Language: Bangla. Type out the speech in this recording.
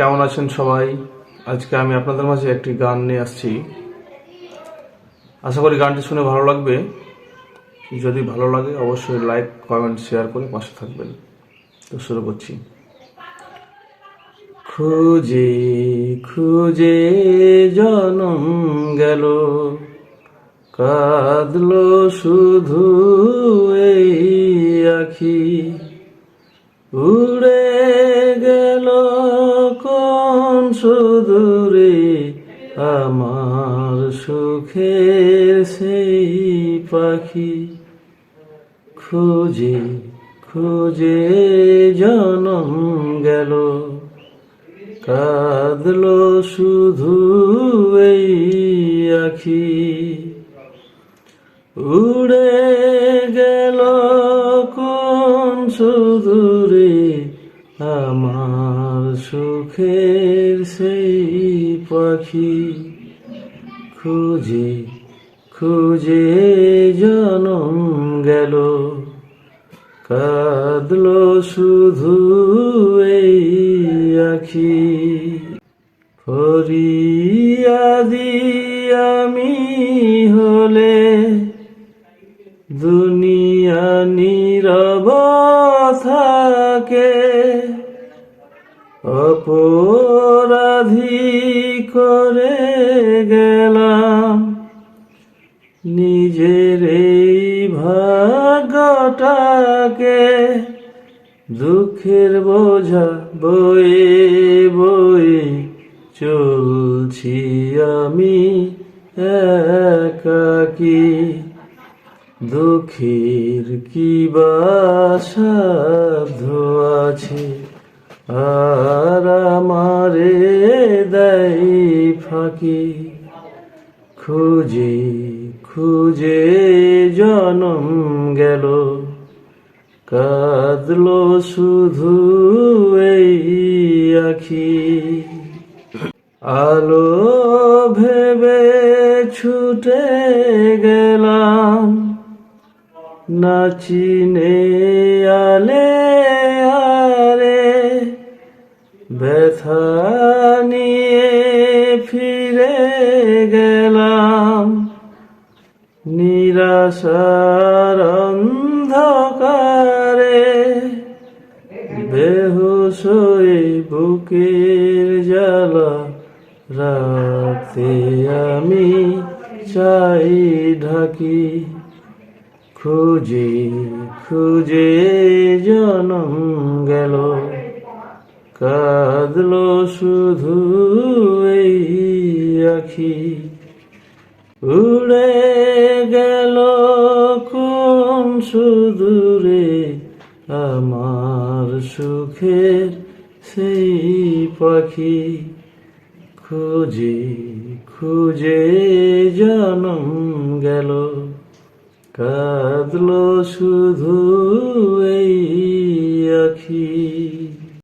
কেমন আছেন সবাই? আজকে আমি আপনাদের মাঝে একটি গান নিয়ে আসছি। আশা করি গানটি শুনে ভালো লাগবে। যদি ভালো লাগে অবশ্যই লাইক, কমেন্ট, শেয়ার করে পাশে থাকবেন। তো শুরু করছি। খুঁজে খুঁজে জনম গেল, কাঁদলো শুধু এই আখি। উড়ে গেল কোন সুদূরে আমার সুখের সেই পাখি। খুঁজে খুঁজে জনম গেল, কাঁদলো শুধু এই আখি। উড়ে গেল কোন সুদূরে আমার সুখের সেই পাখি। খুঁজে খুঁজে জনম গেল, কাঁদলো শুধু এই আখি। ফরিয়াদি আমি হলে দুনিয়া নীরব থাকে, অপরাধী করে গেলাম নিজের এই ভাগ্যটাকে। দুঃখের বোঝা বয়ে বয়ে চলছি আমি একাকী। দুঃখের কি বা সাধ্য আছে আর আমারে দেয় ফাঁকি। খুঁজে খুঁজে জনম গেল, কাঁদলো শুধু এই আখি। আলো ভেবে ছুটে গেলাম নাচিনে আলে আরে, ব্যথা নিয়ে ফিরে গেলাম নিরাশার অন্ধকারে। বেহুশ হয়ে বুকের জ্বালা রাতে আমি চাই ঢাকি। খুঁজে খুঁজে জনম গেল, কাঁদলো শুধু এই আখি। উড়ে গেল কোন সুদূরে আমার সুখের সেই পাখি। খুঁজে খুঁজে জনম গেল, কাঁদলো শুধু এই আখি।